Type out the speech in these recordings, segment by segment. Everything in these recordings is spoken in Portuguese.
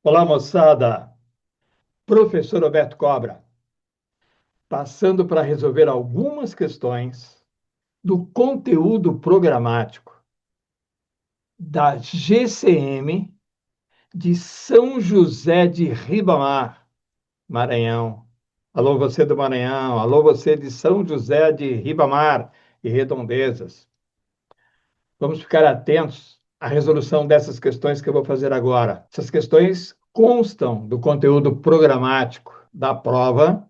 Olá, moçada. Professor Roberto Cobra, passando para resolver algumas questões do conteúdo programático da GCM de São José de Ribamar, Maranhão. Alô, você do Maranhão. Alô, você de São José de Ribamar e Redondezas. Vamos ficar atentos à resolução dessas questões que eu vou fazer agora. Essas questões constam do conteúdo programático da prova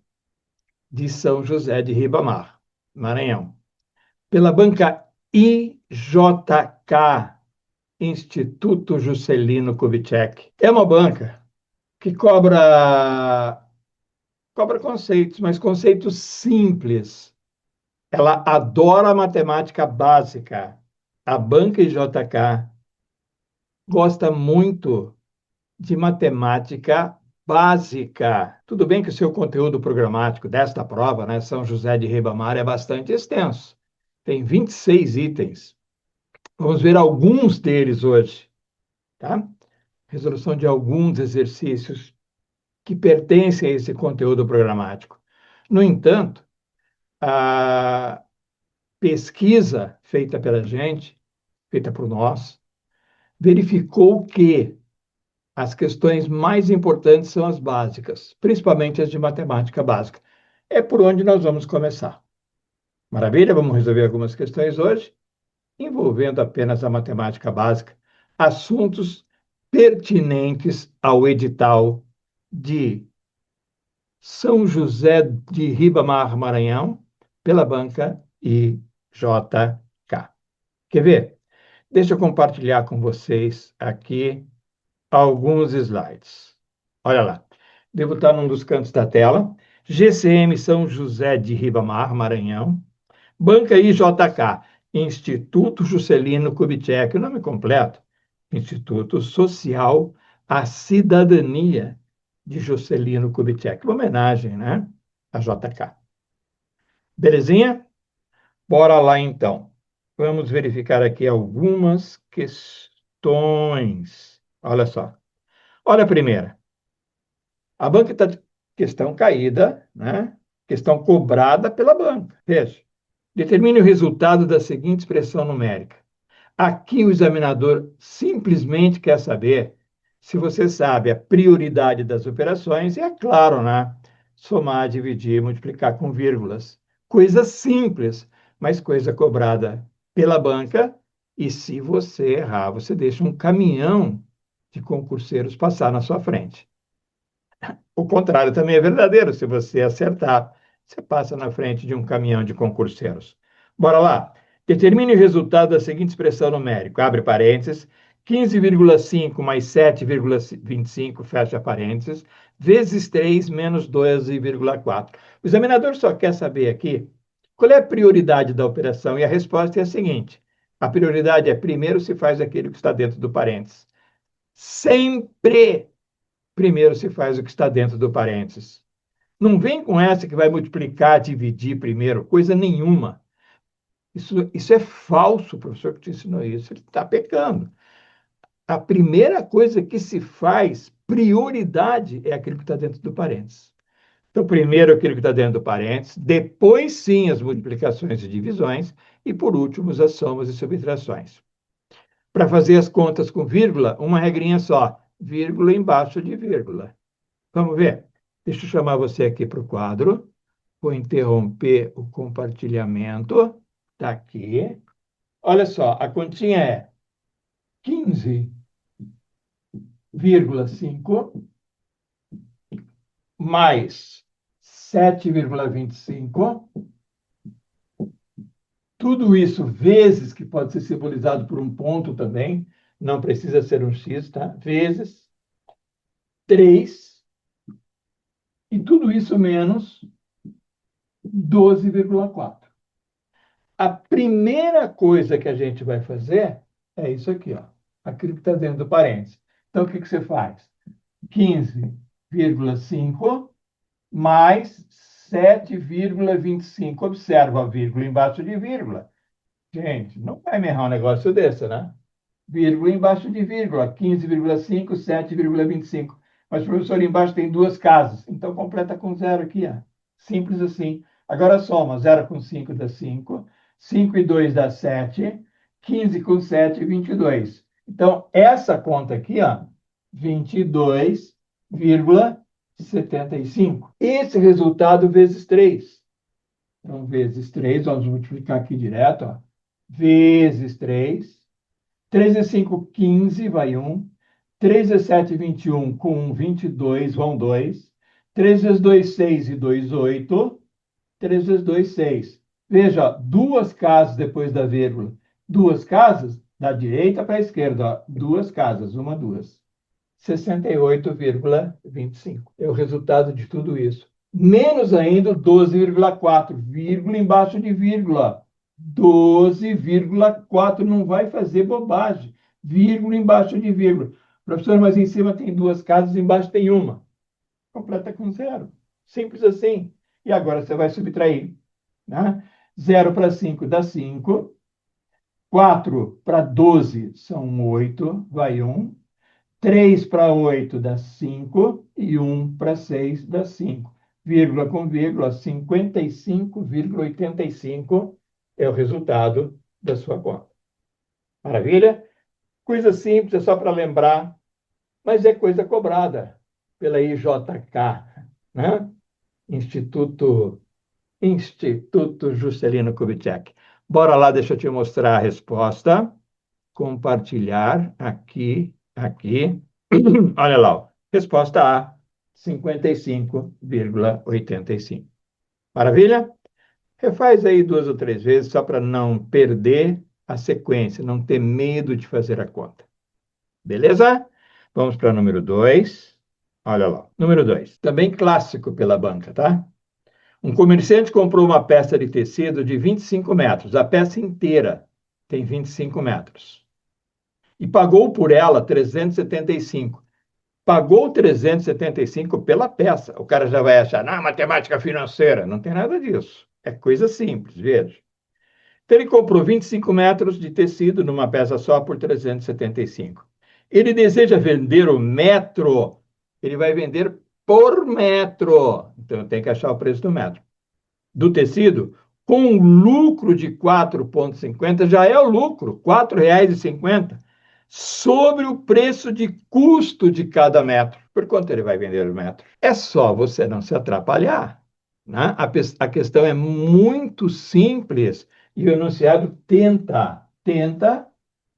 de São José de Ribamar, Maranhão. Pela banca IJK, Instituto Juscelino Kubitschek. É uma banca que cobra conceitos, mas conceitos simples. Ela adora a matemática básica. A banca IJK gosta muito de matemática básica. Tudo bem que o seu conteúdo programático desta prova, né, São José de Ribamar, é bastante extenso. Tem 26 itens. Vamos ver alguns deles hoje, tá? Resolução de alguns exercícios que pertencem a esse conteúdo programático. No entanto, a pesquisa feita pela gente, feita por nós, verificou que as questões mais importantes são as básicas, principalmente as de matemática básica. É por onde nós vamos começar. Maravilha? Vamos resolver algumas questões hoje, envolvendo apenas a matemática básica, assuntos pertinentes ao edital de São José de Ribamar, Maranhão, pela banca IJK. Quer ver? Deixa eu compartilhar com vocês aqui alguns slides. Olha lá. Devo estar num dos cantos da tela. GCM São José de Ribamar, Maranhão. Banca IJK, Instituto Juscelino Kubitschek, o nome completo, Instituto Social à Cidadania de Juscelino Kubitschek, uma homenagem, né, a JK. Belezinha? Bora lá, então. Vamos verificar aqui algumas questões. Olha só. Olha a primeira. A banca está de questão caída, né? Questão cobrada pela banca. Veja. Determine o resultado da seguinte expressão numérica. Aqui o examinador simplesmente quer saber se você sabe a prioridade das operações e, é claro, né? Somar, dividir, multiplicar com vírgulas. Coisa simples, mas coisa cobrada pela banca. E se você errar, você deixa um caminhão de concurseiros passar na sua frente. O contrário também é verdadeiro. Se você acertar, você passa na frente de um caminhão de concurseiros. Bora lá. Determine o resultado da seguinte expressão numérica. Abre parênteses. 15,5 mais 7,25, fecha parênteses, vezes 3 menos 12,4. O examinador só quer saber aqui qual é a prioridade da operação e a resposta é a seguinte. A prioridade é primeiro se faz aquilo que está dentro do parênteses. Sempre primeiro se faz o que está dentro do parênteses. Não vem com essa que vai multiplicar, dividir primeiro, coisa nenhuma. Isso é falso, o professor que te ensinou isso, ele está pecando. A primeira coisa que se faz, prioridade, é aquilo que está dentro do parênteses. Então, primeiro aquilo que está dentro do parênteses, depois sim as multiplicações e divisões, e por último as somas e subtrações. Para fazer as contas com vírgula, uma regrinha só, vírgula embaixo de vírgula. Vamos ver? Deixa eu chamar você aqui para o quadro. Vou interromper o compartilhamento. Está aqui. Olha só, a continha é 15,5 mais 7,25. Tudo isso vezes, que pode ser simbolizado por um ponto também, não precisa ser um X, tá? Vezes 3. E tudo isso menos 12,4. A primeira coisa que a gente vai fazer é isso aqui, ó, aquilo que está dentro do parênteses. Então, o que você faz? 15,5 mais 7,25. Observa a vírgula embaixo de vírgula. Gente, não vai me errar um negócio desse, né? Vírgula embaixo de vírgula. 15,5, 7,25. Mas, professor, embaixo tem duas casas. Então, completa com zero aqui, ó. Simples assim. Agora soma. 0 com 5 dá 5. 5 e 2 dá 7. 15 com 7, 22. Então, essa conta aqui, ó, 22,75. Esse resultado vezes 3. Então, vezes 3, vamos multiplicar aqui direto, ó. Vezes 3. 3 e 5, 15, vai 1. 3 vezes 7, 21, com 1, 22, vão 2. 3 vezes 2, 6 e 2, 8. 3 vezes 2, 6. Veja, ó, duas casas depois da vírgula. Duas casas, da direita para a esquerda. Ó, duas casas, uma, duas. 68,25. É o resultado de tudo isso. Menos ainda o 12,4, vírgula embaixo de vírgula. 12,4 não vai fazer bobagem. Vírgula embaixo de vírgula. Professor, mas em cima tem duas casas, embaixo tem uma. Completa com zero. Simples assim. E agora você vai subtrair. Né? 0 para 5 dá 5. 4 para 12 são 8, vai 1. 3 para 8 dá 5 e 1 para 6 dá 5. Vírgula com vírgula, 55,85 é o resultado da sua conta. Maravilha? Coisa simples, é só para lembrar, mas é coisa cobrada pela IJK, né? Instituto, Instituto Juscelino Kubitschek. Bora lá, deixa eu te mostrar a resposta. Compartilhar aqui, aqui. Olha lá, ó. Resposta A, 55,85. Maravilha? Refaz aí duas ou três vezes, só para não perder a sequência, não ter medo de fazer a conta. Beleza? Vamos para o número 2. Olha lá, número 2. Também clássico pela banca, tá? Um comerciante comprou uma peça de tecido de 25 metros. A peça inteira tem 25 metros. E pagou por ela 375. Pagou 375 pela peça. O cara já vai achar, não, matemática financeira. Não tem nada disso. É coisa simples, veja. Então, ele comprou 25 metros de tecido numa peça só por 375. Ele deseja vender o metro. Ele vai vender por metro. Então, tem que achar o preço do metro. Do tecido, com um lucro de 4,50, já é o lucro, R$ 4,50, sobre o preço de custo de cada metro. Por quanto ele vai vender o metro? É só você não se atrapalhar. Né? A questão é muito simples e o enunciado tenta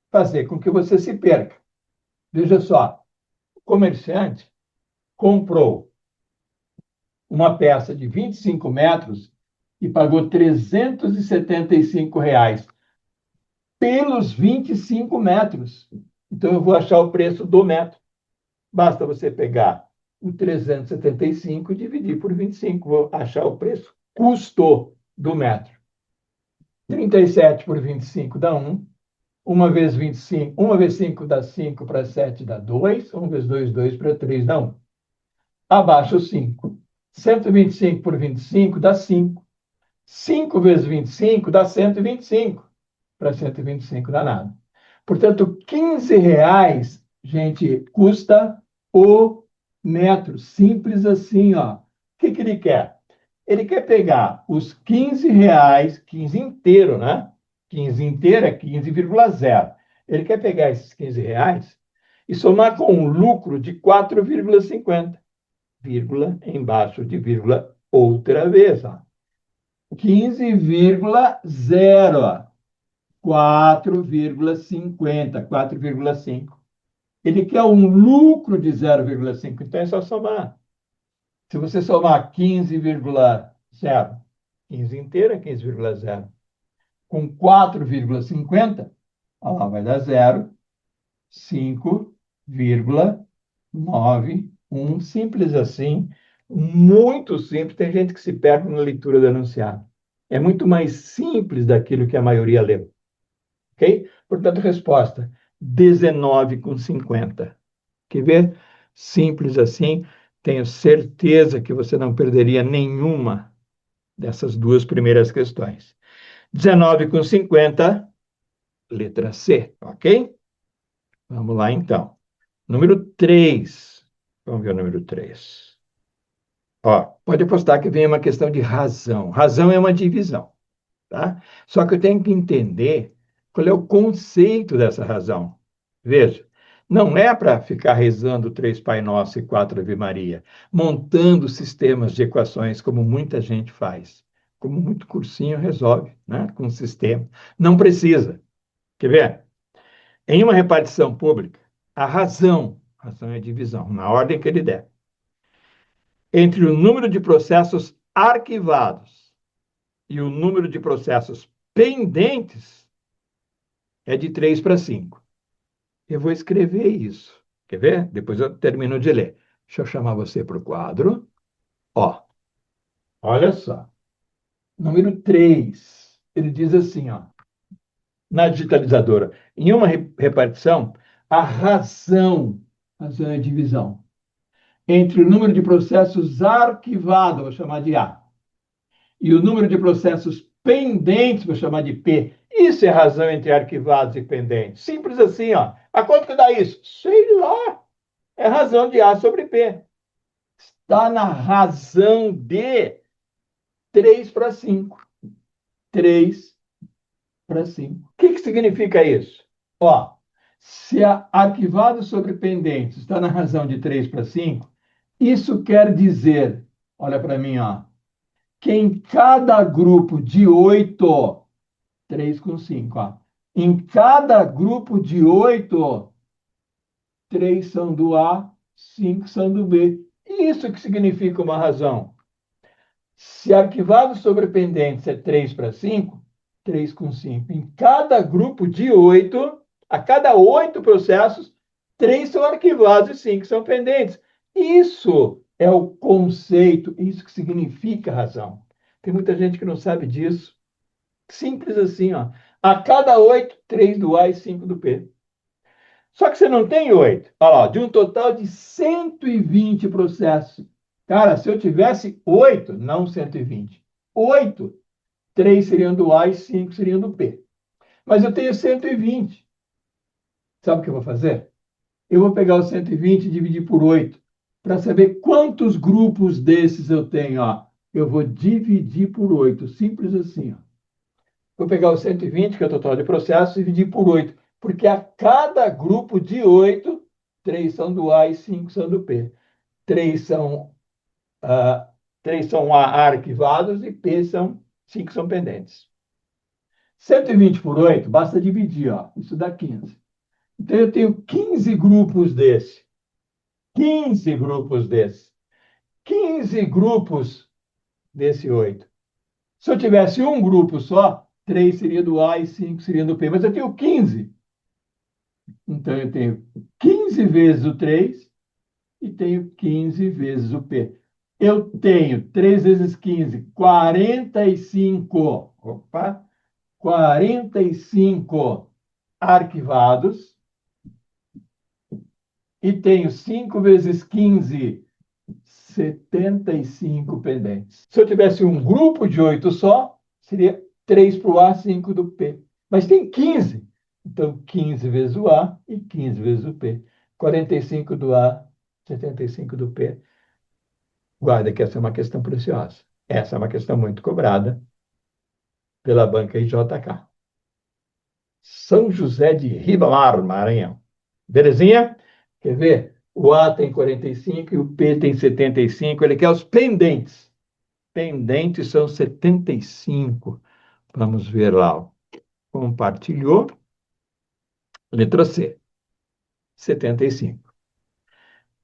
fazer com que você se perca. Veja só, o comerciante comprou uma peça de 25 metros e pagou R$ 375 pelos 25 metros. Então, eu vou achar o preço do metro. Basta você pegar o 375 e dividir por 25. Vou achar o preço custo do metro. 37 por 25 dá 1. 1 vezes 25, 1 vezes 5 dá 5, para 7 dá 2. 1 vezes 2, 2, para 3 dá 1. Abaixo 5. 125 por 25 dá 5. 5 vezes 25 dá 125. Para 125 dá nada. Portanto, R$ 15, gente, custa o metro. Simples assim, ó. O que ele quer? Ele quer pegar os R$ 15, 15 inteiro, né? 15 inteiro é 15,0. Ele quer pegar esses R$ 15 e somar com um lucro de 4,50. Vírgula embaixo de vírgula outra vez, ó. 15,0. 4,50, 4,5. Ele quer um lucro de 0,5, então é só somar. Se você somar 15,0, 15 inteira, 15,0, com 4,50, vai dar 0, 5,91. Simples assim, muito simples. Tem gente que se perde na leitura do enunciado. É muito mais simples daquilo que a maioria leu. Ok? Portanto, resposta: 19,50. Quer ver? Simples assim. Tenho certeza que você não perderia nenhuma dessas duas primeiras questões. 19,50, letra C, ok? Vamos lá, então. Número 3. Vamos ver o número 3. Ó, pode apostar que vem uma questão de razão. Razão é uma divisão, tá? Só que eu tenho que entender qual é o conceito dessa razão. Veja, não é para ficar rezando três Pai Nosso e quatro Ave Maria, montando sistemas de equações como muita gente faz, como muito cursinho resolve, né, com um sistema. Não precisa. Quer ver? Em uma repartição pública, razão é divisão, na ordem que ele der, entre o número de processos arquivados e o número de processos pendentes é de 3 para 5. Eu vou escrever isso. Quer ver? Depois eu termino de ler. Deixa eu chamar você para o quadro. Ó, olha só. Número 3. Ele diz assim, ó, na digitalizadora. Em uma repartição, razão é divisão, entre o número de processos arquivados, vou chamar de A, e o número de processos pendentes, vou chamar de P. Isso é razão entre arquivados e pendentes. Simples assim, ó. A quanto que dá isso? Sei lá. É razão de A sobre P. Está na razão de 3 para 5. 3 para 5. O que significa isso? Ó, se a arquivado sobre pendentes está na razão de 3 para 5, isso quer dizer, olha para mim, ó, que em cada grupo de 8, 3 com 5, ó, em cada grupo de 8, 3 são do A, 5 são do B. Isso que significa uma razão. Se arquivado sobre pendentes é 3 para 5, 3 com 5. Em cada grupo de 8, a cada 8 processos, 3 são arquivados e 5 são pendentes. Isso é o conceito, isso que significa razão. Tem muita gente que não sabe disso. Simples assim, ó. A cada 8, 3 do A e 5 do P. Só que você não tem 8. Olha lá, de um total de 120 processos. Cara, se eu tivesse 8, não 120, 8, 3 seriam do A e 5 seriam do P. Mas eu tenho 120. Sabe o que eu vou fazer? Eu vou pegar os 120 e dividir por 8 para saber quantos grupos desses eu tenho. Ó. Eu vou dividir por 8. Simples assim. Ó. Vou pegar os 120, que é o total de processos, e dividir por 8. Porque a cada grupo de 8, 3 são do A e 5 são do P. 3 são, uh, 3 são A arquivados e P são 5 são pendentes. 120 por 8, basta dividir, ó. Isso dá 15. Então, eu tenho 15 grupos desse. 15 grupos desse. 15 grupos desse 8. Se eu tivesse um grupo só, 3 seria do A e 5 seria do P. Mas eu tenho 15. Então, eu tenho 15 vezes o 3 e tenho 15 vezes o P. Eu tenho 3 vezes 15, 45. Opa! 45 arquivados. E tenho 5 vezes 15, 75 pendentes. Se eu tivesse um grupo de 8 só, seria 3 para o A, 5 do P. Mas tem 15. Então, 15 vezes o A e 15 vezes o P. 45 do A, 75 do P. Guarda que essa é uma questão preciosa. Essa é uma questão muito cobrada pela banca IJK. São José de Ribamar, Maranhão. Belezinha? Quer ver? O A tem 45 e o P tem 75. Ele quer os pendentes. Pendentes são 75. Vamos ver lá. Compartilhou. Letra C. 75.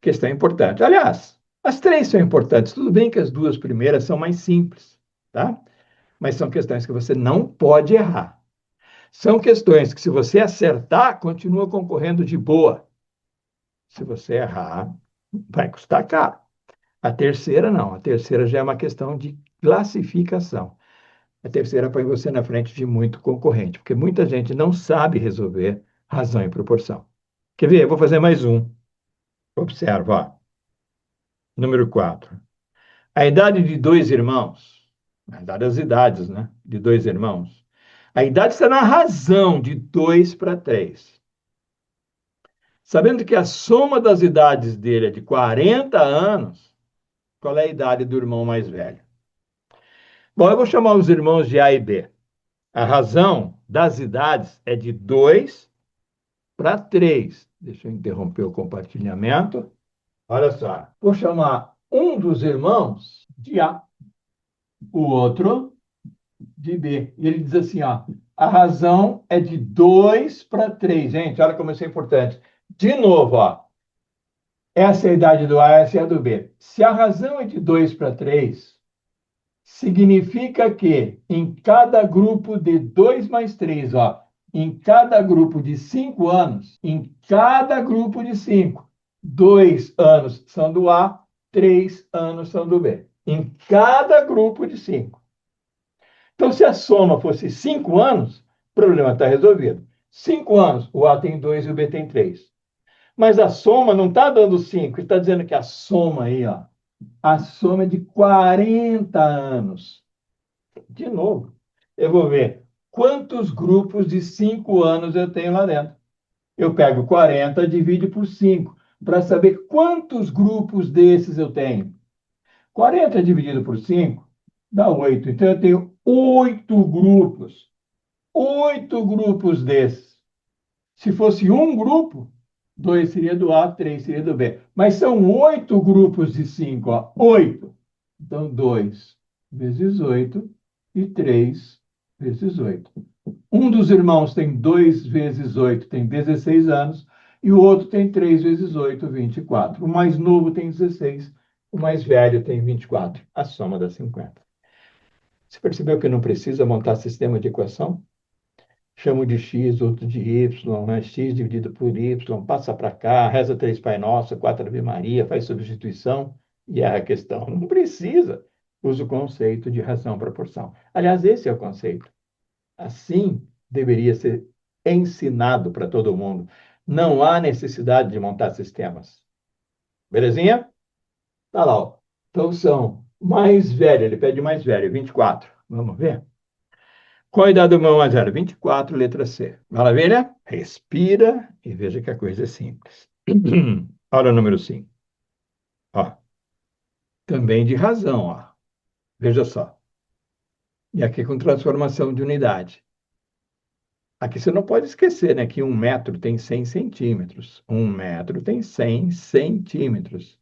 Questão importante. Aliás, as três são importantes. Tudo bem que as duas primeiras são mais simples, tá? Mas são questões que você não pode errar. São questões que, se você acertar, continua concorrendo de boa. Se você errar, vai custar caro. A terceira, não. A terceira já é uma questão de classificação. A terceira põe você na frente de muito concorrente, porque muita gente não sabe resolver razão e proporção. Quer ver? Eu vou fazer mais um. Observa, ó. Número 4. A idade de dois irmãos, a idade das idades, né? De dois irmãos. A idade está na razão de 2 para 3. Sabendo que a soma das idades dele é de 40 anos, qual é a idade do irmão mais velho? Bom, eu vou chamar os irmãos de A e B. A razão das idades é de 2 para 3. Deixa eu interromper o compartilhamento. Olha só, vou chamar um dos irmãos de A, o outro de B. E ele diz assim, ó, a razão é de 2 para 3. Gente, olha como isso é importante. De novo, ó, essa é a idade do A, essa é a do B. Se a razão é de 2 para 3, significa que em cada grupo de 2 mais 3, ó, em cada grupo de 5 anos, em cada grupo de 5, 2 anos são do A, 3 anos são do B. Em cada grupo de 5. Então, se a soma fosse 5 anos, o problema está resolvido. 5 anos, o A tem 2 e o B tem 3. Mas a soma não está dando 5, está dizendo que a soma aí, ó, a soma é de 40 anos. De novo, eu vou ver quantos grupos de 5 anos eu tenho lá dentro. Eu pego 40, divido por 5, para saber quantos grupos desses eu tenho. 40 dividido por 5 dá 8. Então, eu tenho 8 grupos. 8 grupos desses. Se fosse um grupo, 2 seria do A, 3 seria do B. Mas são 8 grupos de 5, ó, 8. Então, 2 vezes 8 e 3 vezes 8. Um dos irmãos tem 2 vezes 8, tem 16 anos, e o outro tem 3 vezes 8, 24. O mais novo tem 16, o mais velho tem 24. A soma dá 50. Você percebeu que não precisa montar sistema de equação? Chamo de x, outro de y, né? X dividido por y, passa para cá, reza 3 Pai Nosso, 4 Ave Maria, faz substituição e erra a questão. Não precisa. Usa o conceito de razão-proporção. Aliás, esse é o conceito. Assim deveria ser ensinado para todo mundo. Não há necessidade de montar sistemas. Belezinha? Tá lá, ó. Então são mais velho, ele pede mais velho, 24. Vamos ver? Qual a idade do irmão mais velho? 24, letra C. Maravilha? Respira e veja que a coisa é simples. Olha o número 5. Ó, também de razão, ó. Veja só. E aqui com transformação de unidade. Aqui você não pode esquecer, né, que 1 metro tem 100 centímetros. 1 metro tem 100 centímetros.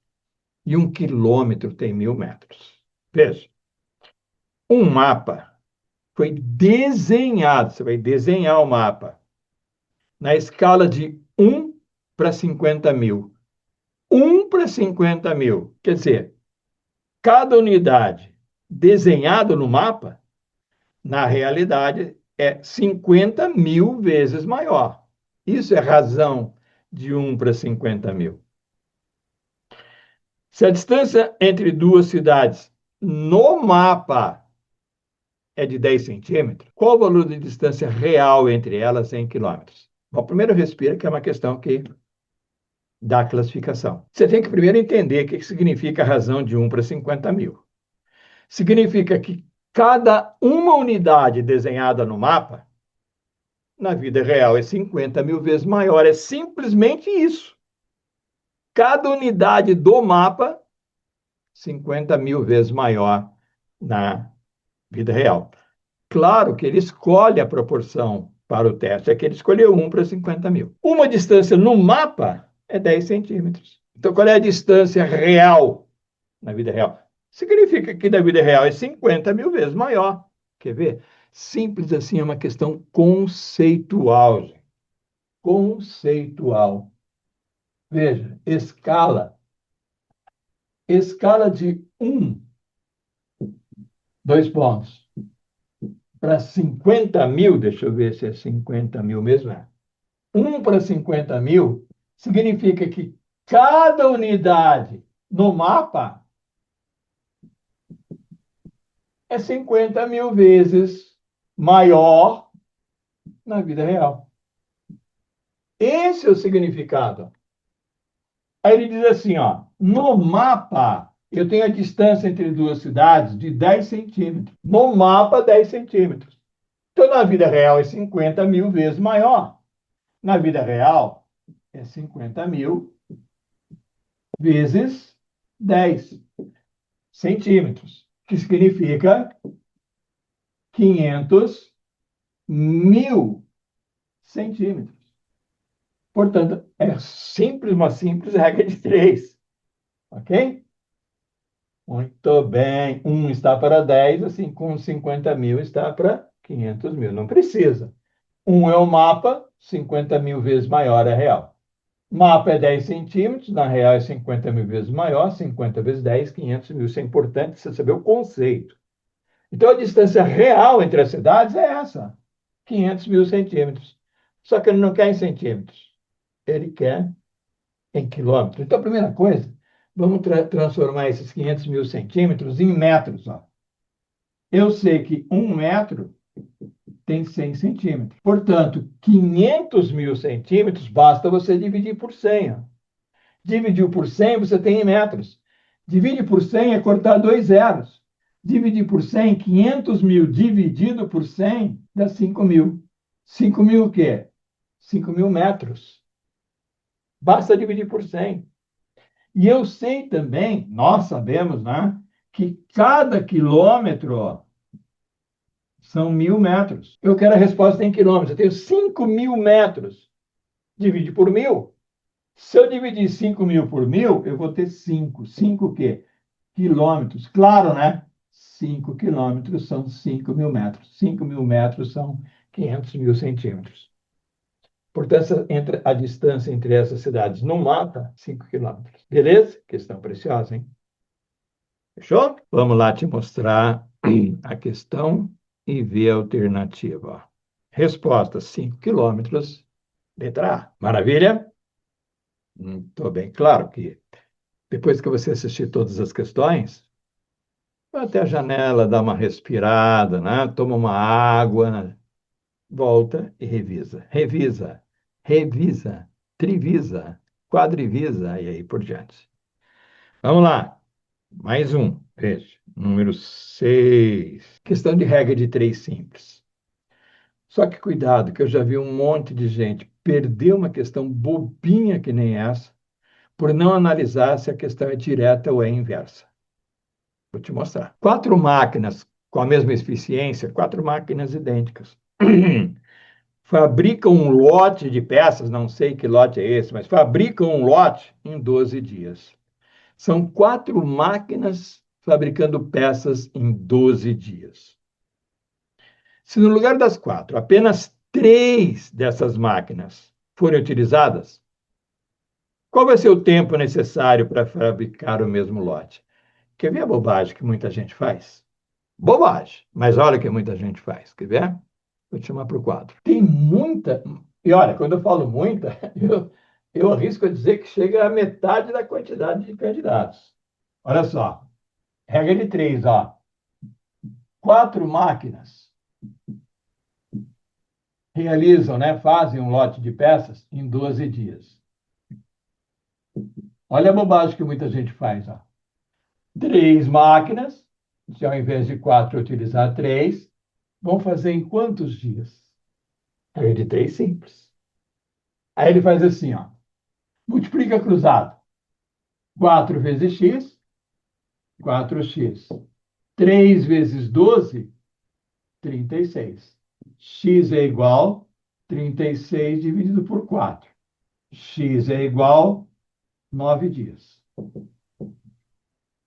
E 1 quilômetro tem 1000 metros. Veja. Um mapa foi desenhado, você vai desenhar o mapa, na escala de 1 para 50 mil. 1 para 50 mil. Quer dizer, cada unidade desenhada no mapa, na realidade, é 50 mil vezes maior. Isso é razão de 1 para 50 mil. Se a distância entre duas cidades no mapa é de 10 centímetros, qual o valor de distância real entre elas em quilômetros? Bom, primeiro respira, que é uma questão que dá classificação. Você tem que primeiro entender o que significa a razão de 1 para 50 mil. Significa que cada uma unidade desenhada no mapa, na vida real, é 50 mil vezes maior. É simplesmente isso. Cada unidade do mapa, 50 mil vezes maior na vida real. Claro que ele escolhe a proporção para o teste, é que ele escolheu 1 para 50 mil. Uma distância no mapa é 10 centímetros. Então, qual é a distância real na vida real? Significa que na vida real é 50 mil vezes maior. Quer ver? Simples assim, é uma questão conceitual. Gente. Conceitual. Veja, escala. Escala de 1, 2 pontos, para 50 mil, deixa eu ver se é 50 mil mesmo. 1 para 50 mil significa que cada unidade no mapa é 50 mil vezes maior na vida real. Esse é o significado. Aí ele diz assim, ó, no mapa, eu tenho a distância entre duas cidades de 10 centímetros. No mapa, 10 centímetros. Então, na vida real, é 50 mil vezes maior. Na vida real, é 50 mil vezes 10 centímetros, que significa 500 mil centímetros. Portanto, é simples, uma simples regra de 3. Ok? Muito bem. 1 está para 10, assim como 50 mil está para 500 mil. Não precisa. 1 é o mapa, 50 mil vezes maior é real. Mapa é 10 centímetros, na real é 50 mil vezes maior, 50 vezes 10, 500 mil. Isso é importante você saber o conceito. Então, a distância real entre as cidades é essa, 500 mil centímetros. Só que ele não quer em centímetros, ele quer em quilômetros. Então, a primeira coisa, vamos transformar esses 500 mil centímetros em metros. Ó. Eu sei que 1 metro tem 100 centímetros. Portanto, 500 mil centímetros, basta você dividir por 100. Ó. Dividiu por 100, você tem em metros. Divide por 100 é cortar 2 zeros. Dividir por 100, 500 mil dividido por 100 dá 5 mil. 5 mil o quê? 5 mil metros. Basta dividir por 100. E eu sei também, nós sabemos, né, que cada quilômetro são 1.000 metros. Eu quero a resposta em quilômetros. Eu tenho 5 mil metros. Divide por 1.000. Se eu dividir 5 mil por 1.000, eu vou ter 5. 5 o quê? Quilômetros. Claro, né? 5 quilômetros são 5 mil metros. 5 mil metros são 500 mil centímetros. Portanto, a distância entre essas cidades no mapa, 5 quilômetros. Beleza? Questão preciosa, hein? Fechou? Vamos lá te mostrar a questão e ver a alternativa. Resposta: 5 quilômetros, letra A. Maravilha? Muito bem. Claro que depois que você assistir todas as questões, vai até a janela, dá uma respirada, né? Toma uma água, né? Volta e revisa. Revisa, revisa, trivisa, quadrivisa e aí por diante. Vamos lá. Mais um. Veja. Número 6. Questão de regra de 3 simples. Só que cuidado, que eu já vi um monte de gente perder uma questão bobinha que nem essa, por não analisar se a questão é direta ou é inversa. Vou te mostrar. 4 máquinas com a mesma eficiência, 4 máquinas idênticas, fabricam um lote de peças, não sei que lote é esse, mas fabricam um lote em 12 dias. São 4 máquinas fabricando peças em 12 dias. Se no lugar das 4, apenas 3 dessas máquinas forem utilizadas, qual vai ser o tempo necessário para fabricar o mesmo lote? Quer ver a bobagem que muita gente faz? Bobagem, mas olha o que muita gente faz. Quer ver? Vou te chamar para o quadro. Tem muita. E olha, quando eu falo muita, eu arrisco a dizer que chega a metade da quantidade de candidatos. Olha só. Regra de 3, ó. 4 máquinas realizam, né, fazem um lote de peças em 12 dias. Olha a bobagem que muita gente faz, ó. 3 máquinas, se ao invés de 4 utilizar 3, vão fazer em quantos dias? Regra de 3 simples. Aí ele faz assim, ó. Multiplica cruzado. 4 vezes x, 4x. 3 vezes 12, 36. X é igual a 36 dividido por 4. X é igual a 9 dias.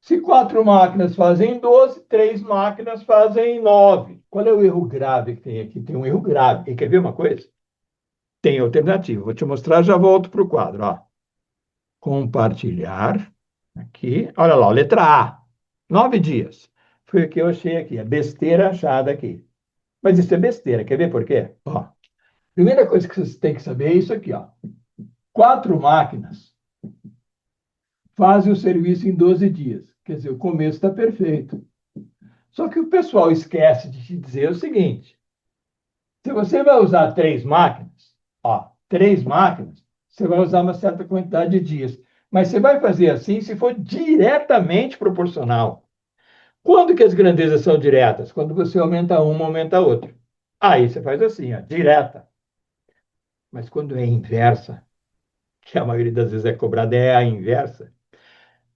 Se 4 máquinas fazem 12, 3 máquinas fazem 9. Qual é o erro grave que tem aqui? Tem um erro grave. E quer ver uma coisa? Tem alternativa. Vou te mostrar, já volto para o quadro. Ó. Compartilhar. Aqui. Olha lá, letra A. 9 dias. Foi o que eu achei aqui. A besteira achada aqui. Mas isso é besteira. Quer ver por quê? Ó, primeira coisa que você tem que saber é isso aqui. Ó. 4 máquinas fazem o serviço em 12 dias. Quer dizer, o começo está perfeito. Só que o pessoal esquece de te dizer o seguinte: se você vai usar 3 máquinas, ó, 3 máquinas, você vai usar uma certa quantidade de dias. Mas você vai fazer assim se for diretamente proporcional. Quando que as grandezas são diretas? Quando você aumenta uma, aumenta a outra. Aí você faz assim, ó, direta. Mas quando é inversa, que a maioria das vezes é cobrada, é a inversa.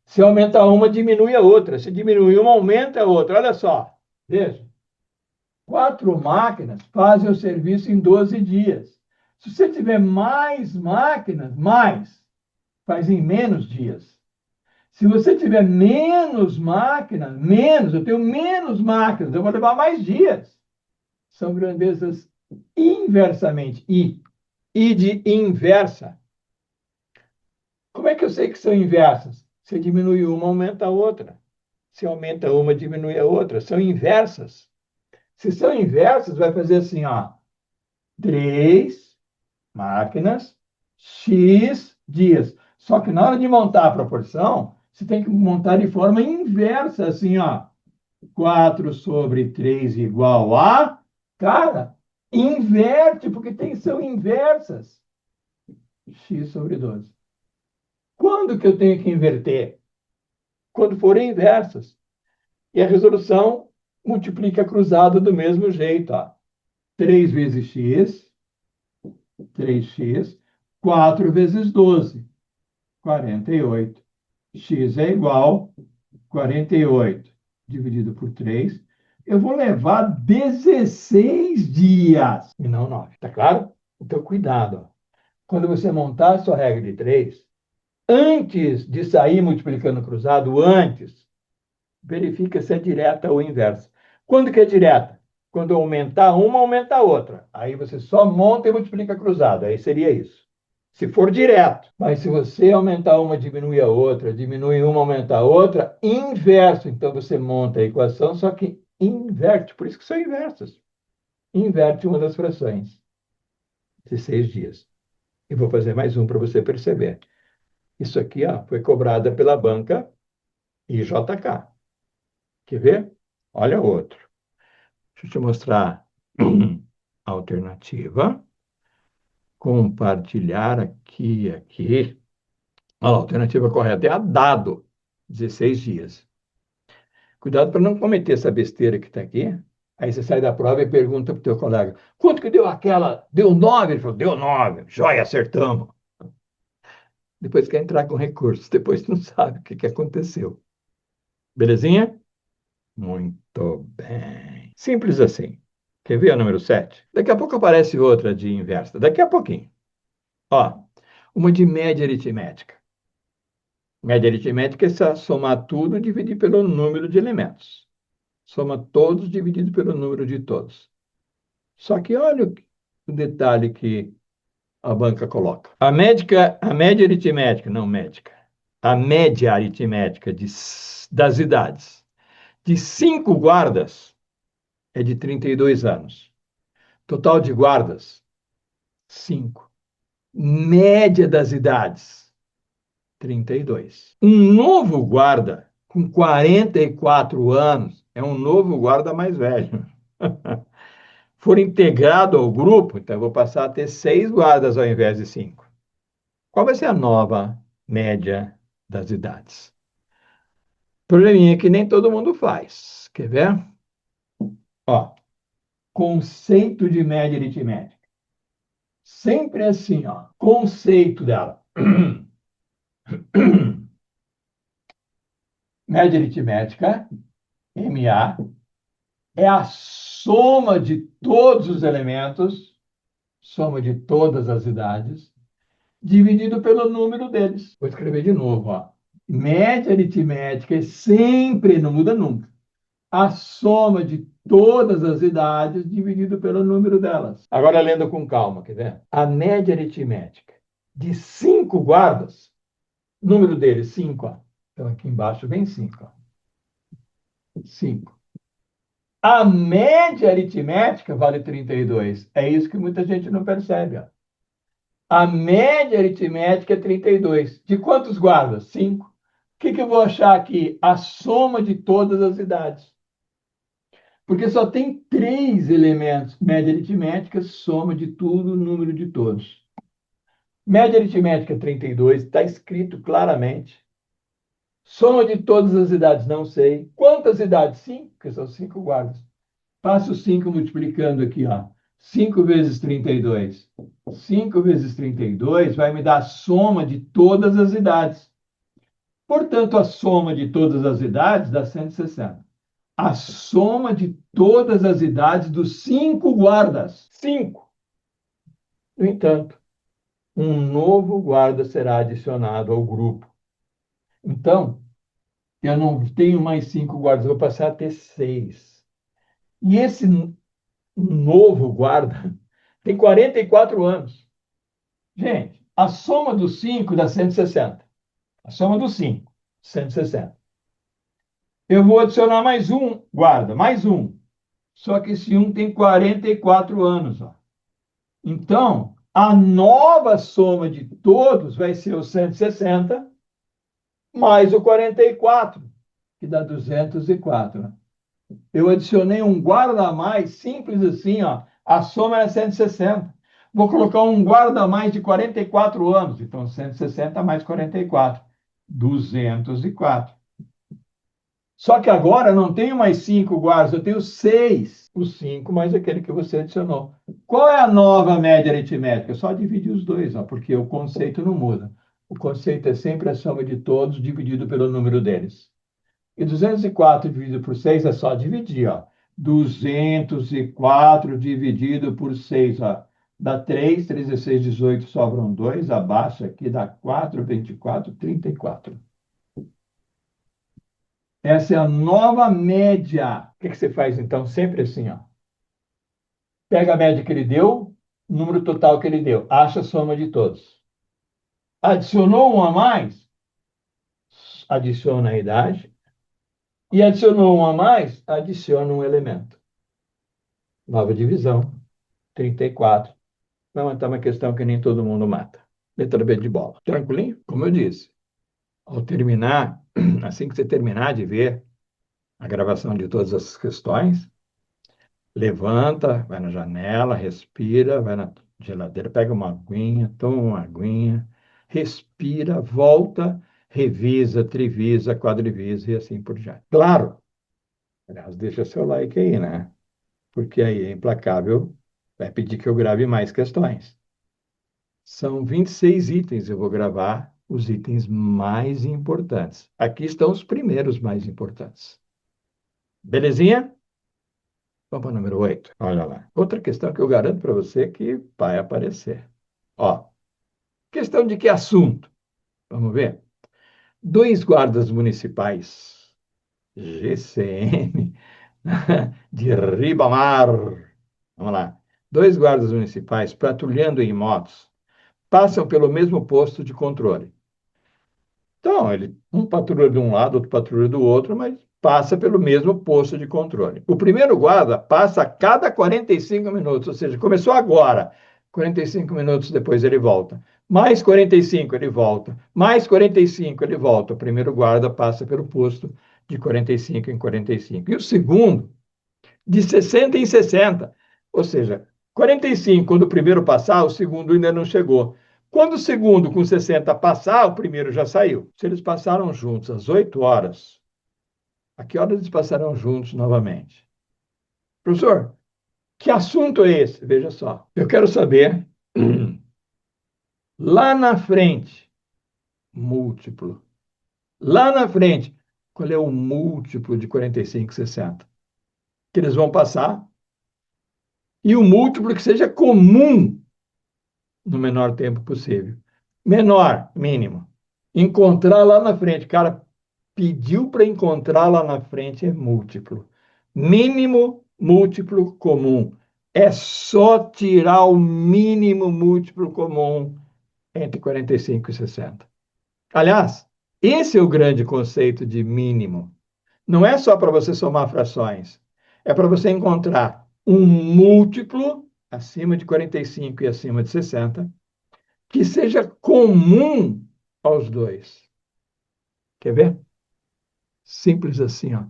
Se aumenta uma, diminui a outra. Se diminui uma, aumenta a outra. Olha só, veja. 4 máquinas fazem o serviço em 12 dias. Se você tiver mais máquinas, mais, faz em menos dias. Se você tiver menos máquinas, menos, eu tenho menos máquinas, eu vou levar mais dias. São grandezas inversamente. I de inversa. Como é que eu sei que são inversas? Se diminui uma, aumenta a outra. Se aumenta uma, diminui a outra. São inversas. Se são inversas, vai fazer assim, ó. 3 máquinas, X dias. Só que na hora de montar a proporção, você tem que montar de forma inversa, assim, ó. 4/3 igual a... Cara, inverte, porque são inversas. X/12. Quando que eu tenho que inverter? Quando forem inversas. E a resolução multiplica cruzado do mesmo jeito, ó. 3 vezes x, 3x, 4 vezes 12, 48. X é igual a 48 dividido por 3. Eu vou levar 16 dias e não 9. Tá claro? Então, cuidado. Quando você montar a sua regra de 3, antes de sair multiplicando cruzado, antes, verifica se é direta ou inversa. Quando que é direta? Quando aumentar uma, aumenta a outra. Aí você só monta e multiplica cruzado. Aí seria isso. Se for direto. Mas se você aumentar uma, diminui a outra, diminui uma, aumenta a outra, inverso. Então você monta a equação, só que inverte. Por isso que são inversas. Inverte uma das frações. 16 dias. E vou fazer mais um para você perceber. Isso aqui ó, foi cobrada pela banca IJK. Quer ver? Olha outro. Deixa eu te mostrar a alternativa. Compartilhar aqui. A alternativa correta é a dado, 16 dias. Cuidado para não cometer essa besteira que está aqui. Aí você sai da prova e pergunta para o teu colega, quanto que deu aquela? Deu 9? Ele falou, deu 9. Joia, acertamos. Depois quer entrar com recursos, depois não sabe o que aconteceu. Belezinha? Muito bem. Simples assim. Quer ver a número 7? Daqui a pouco aparece outra de inversa. Daqui a pouquinho. Ó, uma de média aritmética. Média aritmética é somar tudo e dividir pelo número de elementos. Soma todos dividido pelo número de todos. Só que olha o detalhe que a banca coloca. A média aritmética, não médica, a média aritmética das idades de 5 guardas é de 32 anos. Total de guardas, 5. Média das idades, 32. Um novo guarda com 44 anos é um novo guarda mais velho. For integrado ao grupo, então eu vou passar a ter 6 guardas ao invés de 5. Qual vai ser a nova média das idades? Probleminha que nem todo mundo faz. Quer ver? Ó, conceito de média aritmética. Sempre assim, ó. Conceito dela. Média aritmética, MA, é a soma de todos os elementos, soma de todas as idades, dividido pelo número deles. Vou escrever de novo, ó. Média aritmética é sempre, não muda nunca, a soma de todas as idades dividido pelo número delas. Agora lendo com calma, quer ver? A média aritmética de 5 guardas, número deles, 5, ó. Então aqui embaixo vem 5, ó. 5. A média aritmética vale 32. É isso que muita gente não percebe, ó. A média aritmética é 32. De quantos guardas? 5. O que eu vou achar aqui? A soma de todas as idades. Porque só tem 3 elementos. Média aritmética, soma de tudo, número de todos. Média aritmética 32, está escrito claramente. Soma de todas as idades, não sei. Quantas idades? 5, porque são 5 guardas. Faço 5 multiplicando aqui, ó. 5 vezes 32. 5 vezes 32 vai me dar a soma de todas as idades. Portanto, a soma de todas as idades dá 160. A soma de todas as idades dos 5 guardas. 5. No entanto, um novo guarda será adicionado ao grupo. Então, eu não tenho mais 5 guardas, eu vou passar a ter 6. E esse novo guarda tem 44 anos. Gente, a soma dos 5 dá 160. A soma dos 5, 160. Eu vou adicionar mais um guarda, mais um. Só que esse um tem 44 anos. Ó. Então, a nova soma de todos vai ser o 160 mais o 44, que dá 204. Eu adicionei um guarda a mais, simples assim, ó. A soma era 160. Vou colocar um guarda a mais de 44 anos. Então, 160 mais 44. 204. Só que agora eu não tenho mais 5 guardas, eu tenho 6. Os 5 mais aquele que você adicionou. Qual é a nova média aritmética? Só dividir os dois, ó, porque o conceito não muda. O conceito é sempre a soma de todos dividido pelo número deles. E 204 dividido por 6 é só dividir, ó. 204 dividido por 6, ó. Dá 3, 3 16, 18, sobram 2, abaixa aqui, dá 4, 24, 34. Essa é a nova média. O que que você faz, então? Sempre assim, ó. Pega a média que ele deu, o número total que ele deu, acha a soma de todos. Adicionou um a mais, adiciona a idade, e adicionou um a mais, adiciona um elemento. Nova divisão, 34. Vai matar uma questão que nem todo mundo mata. Letra B de bola. Tranquilinho? Como eu disse, ao terminar, assim que você terminar de ver a gravação de todas as questões, levanta, vai na janela, respira, vai na geladeira, pega uma aguinha, toma uma aguinha, respira, volta, revisa, trivisa, quadrivisa e assim por diante. Claro, aliás, deixa seu like aí, né? Porque aí é implacável, vai pedir que eu grave mais questões. São 26 itens, eu vou gravar os itens mais importantes. Aqui estão os primeiros mais importantes. Belezinha? Vamos para o número 8. Olha lá. Outra questão que eu garanto para você que vai aparecer. Ó, questão de que assunto? Vamos ver. Dois guardas municipais, GCM, de Ribamar. Vamos lá. Dois guardas municipais patrulhando em motos passam pelo mesmo posto de controle. Então, um patrulha de um lado, outro patrulha do outro, mas passa pelo mesmo posto de controle. O primeiro guarda passa a cada 45 minutos, ou seja, começou agora, 45 minutos depois ele volta. Mais 45 ele volta, mais 45 ele volta. O primeiro guarda passa pelo posto de 45 em 45. E o segundo, de 60 em 60. Ou seja, 45, quando o primeiro passar, o segundo ainda não chegou. Quando o segundo com 60 passar, o primeiro já saiu. Se eles passaram juntos às 8 horas, a que horas eles passarão juntos novamente? Professor, que assunto é esse? Veja só. Eu quero saber, lá na frente, múltiplo. Lá na frente, qual é o múltiplo de 45 e 60? Que eles vão passar. E o múltiplo que seja comum no menor tempo possível. Menor, mínimo. Encontrar lá na frente. Cara, pediu para encontrar lá na frente é múltiplo. Mínimo, múltiplo comum. É só tirar o mínimo múltiplo comum entre 45 e 60. Aliás, esse é o grande conceito de mínimo. Não é só para você somar frações. É para você encontrar um múltiplo acima de 45 e acima de 60 que seja comum aos dois. Quer ver? Simples assim, ó.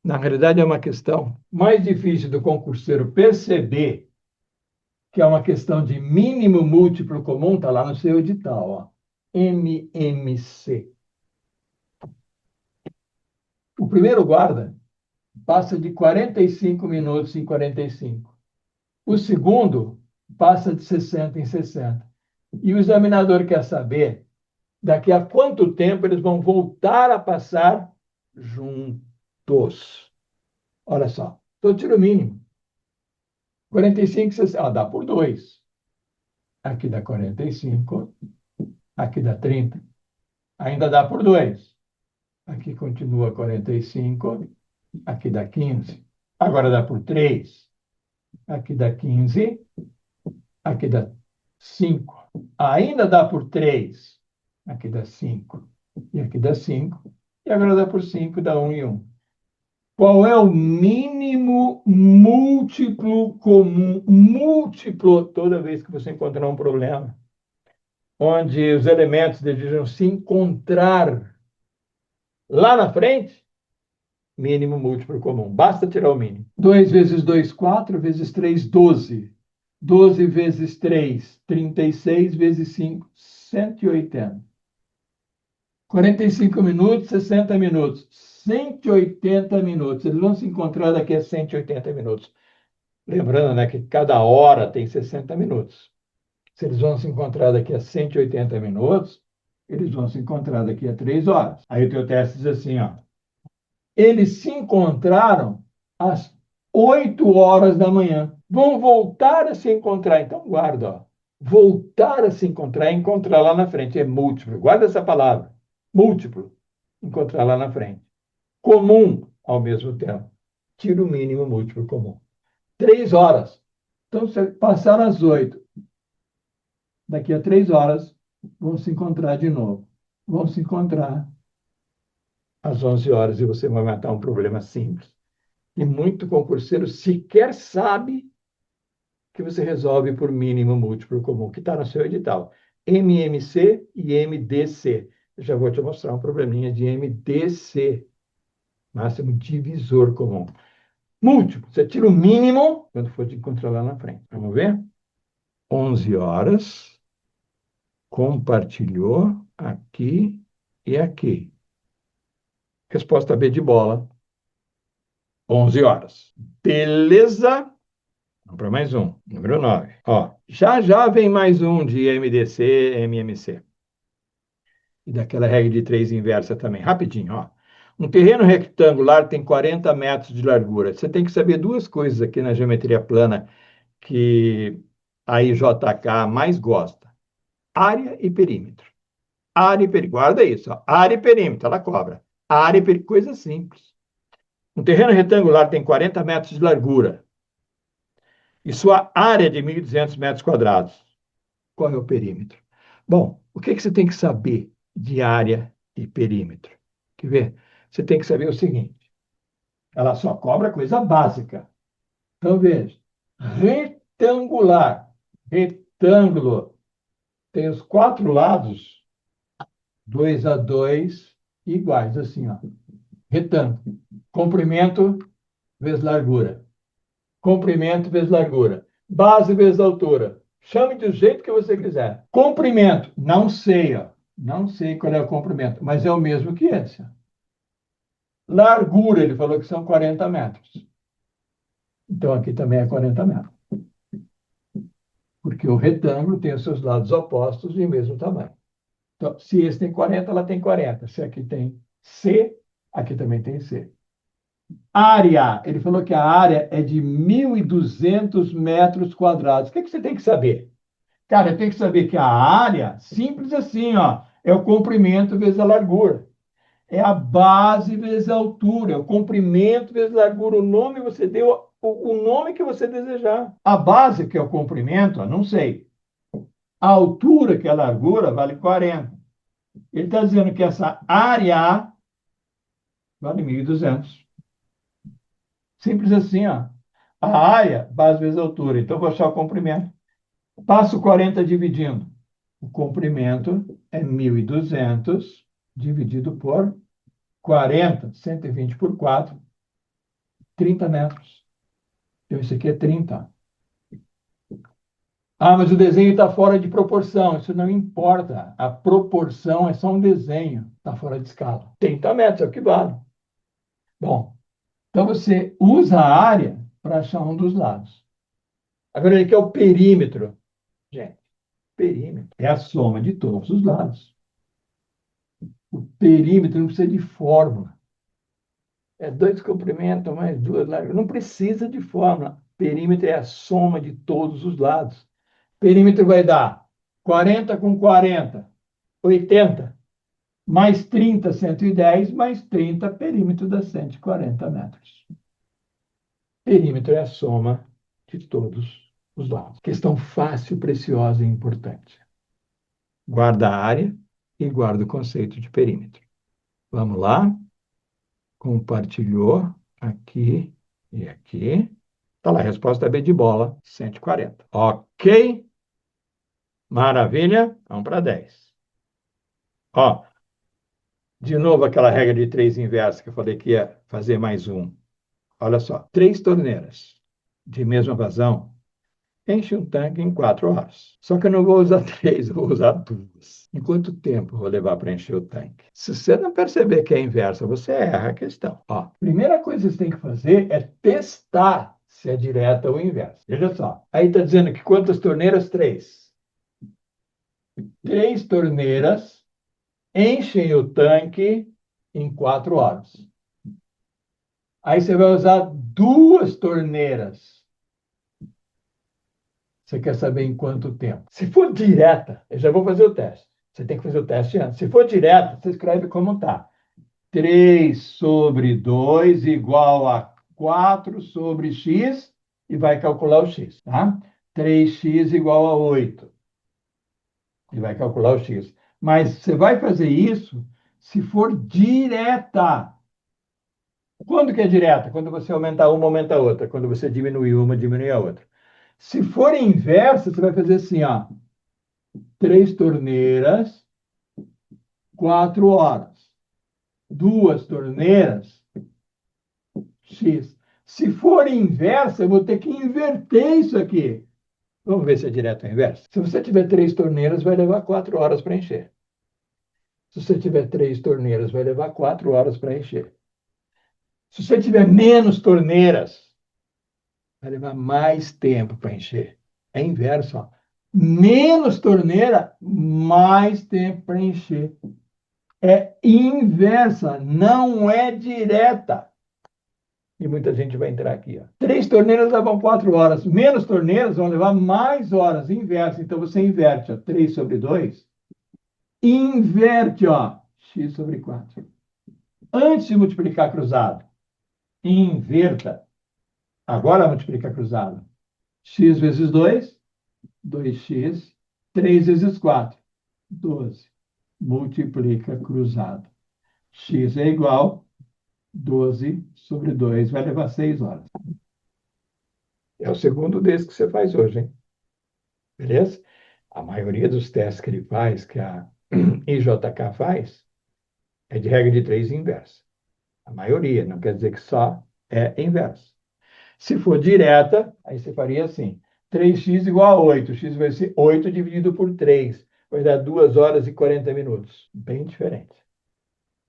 Na realidade, é uma questão mais difícil do concurseiro perceber que é uma questão de mínimo múltiplo comum, está lá no seu edital, ó. MMC. O primeiro guarda passa de 45 minutos em 45. O segundo passa de 60 em 60. E o examinador quer saber daqui a quanto tempo eles vão voltar a passar juntos. Olha só, então tiro mínimo. 45, 60, dá por 2. Aqui dá 45, aqui dá 30. Ainda dá por 2. Aqui continua 45, aqui dá 15. Agora dá por 3. Aqui dá 15, aqui dá 5. Ainda dá por 3. Aqui dá 5. E aqui dá 5. E agora dá por 5, dá 1 e 1. Qual é o mínimo múltiplo comum? Múltiplo, toda vez que você encontrar um problema, onde os elementos desejam se encontrar lá na frente, mínimo múltiplo comum. Basta tirar o mínimo. 2 vezes 2, 4, vezes 3, 12. 12 vezes 3, 36, vezes 5, 180. 45 minutos, 60 minutos. 180 minutos. Eles vão se encontrar daqui a 180 minutos. Lembrando, né, que cada hora tem 60 minutos. Se eles vão se encontrar daqui a 180 minutos, eles vão se encontrar daqui a 3 horas. Aí o teu teste diz assim, ó. Eles se encontraram às 8 horas da manhã. Vão voltar a se encontrar. Então, guarda, ó. Voltar a se encontrar, encontrar lá na frente. É múltiplo. Guarda essa palavra. Múltiplo. Encontrar lá na frente. Comum, ao mesmo tempo. Tira o mínimo múltiplo comum. 3 horas. Então, se passar as 8, daqui a 3 horas, vão se encontrar de novo. Vão se encontrar às 11 horas e você vai matar um problema simples. E muito concurseiro sequer sabe que você resolve por mínimo múltiplo comum, que está no seu edital. MMC e MDC. Eu já vou te mostrar um probleminha de MDC, máximo divisor comum. Múltiplo, você tira o mínimo quando for te encontrar lá na frente. Vamos ver? 11 horas, compartilhou aqui e aqui. Resposta B de bola, 11 horas. Beleza? Vamos para mais um, número 9. Ó, já vem mais um de MDC, MMC. E daquela regra de 3 inversa também. Rapidinho, ó. Um terreno retangular tem 40 metros de largura. Você tem que saber duas coisas aqui na geometria plana que a IJK mais gosta. Área e perímetro. Área e perímetro. Guarda isso, ó. Área e perímetro, ela cobra. Área e perímetro, coisa simples. Um terreno retangular tem 40 metros de largura e sua área é de 1.200 metros quadrados. Qual é o perímetro? Bom, o que você tem que saber de área e perímetro? Quer ver? Você tem que saber o seguinte: ela só cobra coisa básica. Então, veja: retangular, retângulo, tem os 4 lados, 2 a 2, iguais, assim, ó. Retângulo. Comprimento vezes largura. Comprimento vezes largura. Base vezes altura. Chame do jeito que você quiser. Comprimento, não sei, ó. Não sei qual é o comprimento, mas é o mesmo que esse. Largura, ele falou que são 40 metros. Então aqui também é 40 metros. Porque o retângulo tem os seus lados opostos e o mesmo tamanho. Então, se esse tem 40, ela tem 40. Se aqui tem C, aqui também tem C. Área, ele falou que a área é de 1.200 metros quadrados. O que você tem que saber? Cara, tem que saber que a área, simples assim, ó, é o comprimento vezes a largura. É a base vezes a altura, é o comprimento vezes a largura. O nome você deu, o nome que você desejar. A base, que é o comprimento, ó, não sei. A altura, que é a largura, vale 40. Ele está dizendo que essa área vale 1.200. Simples assim, ó. A área, base vezes a altura. Então, vou achar o comprimento. Passo 40 dividindo. O comprimento é 1.200 dividido por 40, 120 por 4, 30 metros. Então, isso aqui é 30. Ah, mas o desenho está fora de proporção. Isso não importa. A proporção é só um desenho. Está fora de escala. 30 metros é o que vale. Bom, então você usa a área para achar um dos lados. Agora, ele quer o perímetro. Gente, perímetro é a soma de todos os lados. O perímetro não precisa de fórmula. É 2 comprimentos mais 2 larguras. Não precisa de fórmula. Perímetro é a soma de todos os lados. Perímetro vai dar 40 com 40, 80. Mais 30, 110, mais 30, perímetro dá 140 metros. Perímetro é a soma de todos os lados. Questão fácil, preciosa e importante. Guarda a área e guarda o conceito de perímetro. Vamos lá? Compartilhou aqui e aqui. Está lá, a resposta é B de bola, 140. Ok? Maravilha? Vamos para 10. Ó, de novo aquela regra de 3 inversa que eu falei que ia fazer mais um. Olha só, 3 torneiras de mesma vazão enche um tanque em 4 horas. Só que eu não vou usar 3, eu vou usar 2. Em quanto tempo eu vou levar para encher o tanque? Se você não perceber que é inversa, você erra a questão. Ó, primeira coisa que você tem que fazer é testar se é direta ou inversa. Veja só, aí está dizendo que quantas torneiras? 3. 3 torneiras enchem o tanque em 4 horas. Aí você vai usar 2 torneiras. Você quer saber em quanto tempo? Se for direta, eu já vou fazer o teste. Você tem que fazer o teste antes. Se for direta, você escreve como está. 3 sobre 2 igual a 4 sobre x e vai calcular o x, tá? 3x igual a 8 e vai calcular o x. Mas você vai fazer isso se for direta. Quando que é direta? Quando você aumenta uma, aumenta a outra. Quando você diminui uma, diminui a outra. Se for inversa, você vai fazer assim, ó. 3 torneiras, 4 horas. 2 torneiras, X. Se for inversa, eu vou ter que inverter isso aqui. Vamos ver se é direto ou inverso. Se você tiver 3 torneiras, vai levar 4 horas para encher. Se você tiver 3 torneiras, vai levar 4 horas para encher. Se você tiver menos torneiras, vai levar mais tempo para encher. É inverso, ó. Menos torneira, mais tempo para encher. É inversa, não é direta. E muita gente vai entrar aqui. Ó. 3 torneiras levam 4 horas. Menos torneiras vão levar mais horas. Inverso. Então você inverte. Ó. 3 sobre 2. Inverte. Ó. X sobre 4. Antes de multiplicar cruzado, inverta. Agora multiplica cruzado. X vezes 2, 2x. 3 vezes 4, 12. Multiplica cruzado. X é igual 12 sobre 2. Vai levar 6 horas. É o segundo desse que você faz hoje, hein? Beleza? A maioria dos testes que ele faz, que a IJK faz, é de regra de 3 inversa. A maioria, não quer dizer que só é inversa. Se for direta, aí você faria assim: 3x igual a 8. X vai ser 8 dividido por 3. Vai dar 2 horas e 40 minutos. Bem diferente.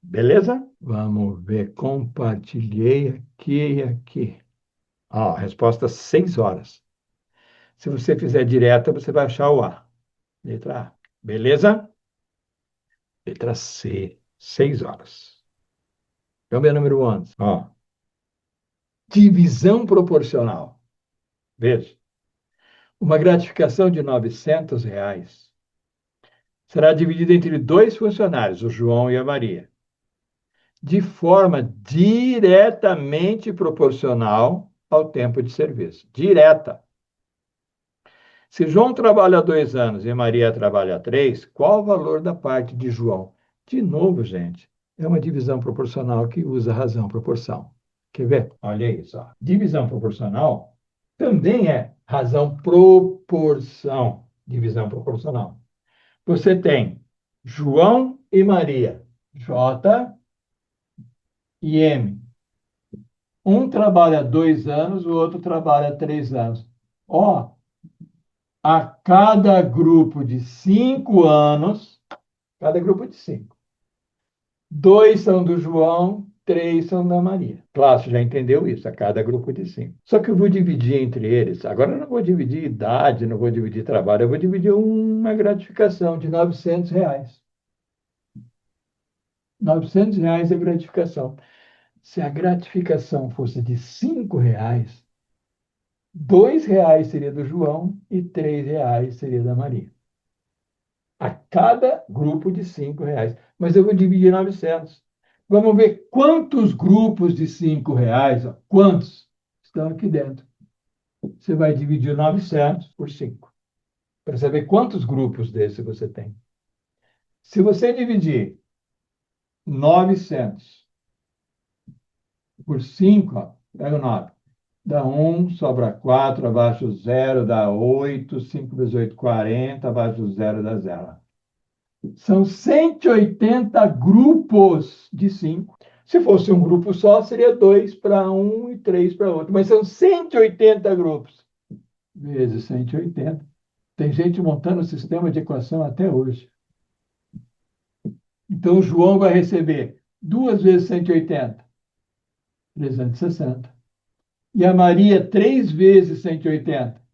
Beleza? Vamos ver. Compartilhei aqui e aqui. Ó, resposta 6 horas. Se você fizer direta, você vai achar o A. Letra A. Beleza? Letra C, 6 horas. Câmbio número 11. Ó, divisão proporcional. Veja. Uma gratificação de R$ 900 será dividida entre 2 funcionários, o João e a Maria, de forma diretamente proporcional ao tempo de serviço. Direta. Se João trabalha 2 anos e Maria trabalha 3, qual o valor da parte de João? De novo, gente, é uma divisão proporcional que usa razão proporção. Quer ver? Olha isso. Ó. Divisão proporcional também é razão proporção. Divisão proporcional. Você tem João e Maria, J e M. Um trabalha 2 anos, o outro trabalha 3 anos. Ó, a cada grupo de 5 anos, cada grupo de 5. 2 são do João, 3 são da Maria. Claro, você já entendeu isso, a cada grupo de 5. Só que eu vou dividir entre eles. Agora eu não vou dividir idade, não vou dividir trabalho, eu vou dividir uma gratificação de R$ 900. R$ 900 é gratificação. Se a gratificação fosse de R$ 5, R$ 2 seria do João e R$ 3 seria da Maria. A cada grupo de R$ 5. Mas eu vou dividir 900. Vamos ver quantos grupos de R$ 5, ó, quantos estão aqui dentro. Você vai dividir 900 por 5, para saber quantos grupos desse você tem. Se você dividir 900 por 5, ó, pega o 9. Dá 1, sobra 4, abaixo 0, dá 8, 5 vezes 8, 40, abaixo 0 dá 0. São 180 grupos de 5. Se fosse um grupo só, seria 2 para um e 3 para outro. Mas são 180 grupos. Vezes 180. Tem gente montando o sistema de equação até hoje. Então, o João vai receber 2 vezes 180, 360. E a Maria, 3 vezes 180,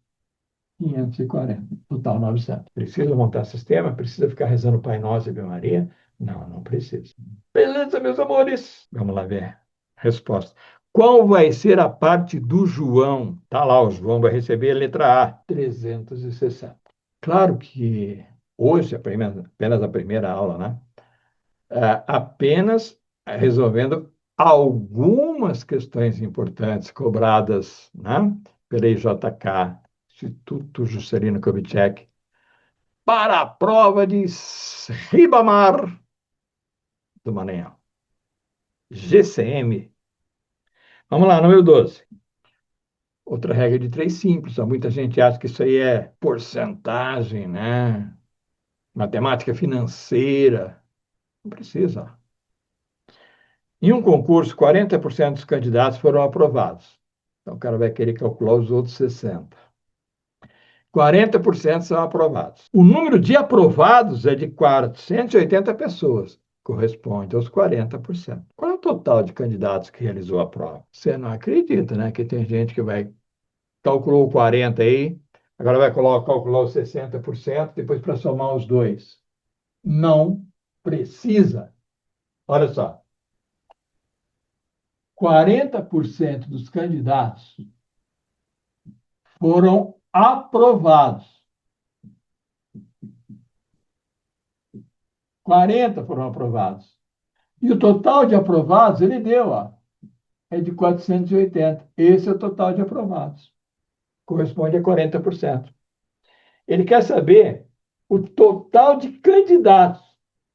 540. Total 900. Precisa montar sistema? Precisa ficar rezando Pai Nosso e Ave Maria? Não, não precisa. Beleza, meus amores? Vamos lá ver. Resposta. Qual vai ser a parte do João? Tá lá, o João vai receber a letra A, 360. Claro que hoje, apenas a primeira aula, né? Apenas resolvendo algumas questões importantes cobradas, né, pela IJK, Instituto Juscelino Kubitschek, para a prova de Ribamar do Maranhão. GCM. Vamos lá, número 12. Outra regra de 3 simples. Muita gente acha que isso aí é porcentagem, né? Matemática financeira. Não precisa. Em um concurso, 40% dos candidatos foram aprovados. Então, o cara vai querer calcular os outros 60%. 40% são aprovados. O número de aprovados é de 480 pessoas, corresponde aos 40%. Qual é o total de candidatos que realizou a prova? Você não acredita, né? Que tem gente que vai calculou 40 aí, agora vai calcular os 60%, depois para somar os dois. Não precisa. Olha só. 40% dos candidatos foram aprovados. 40 foram aprovados. E o total de aprovados, ele deu, ó, é de 480. Esse é o total de aprovados. Corresponde a 40%. Ele quer saber o total de candidatos,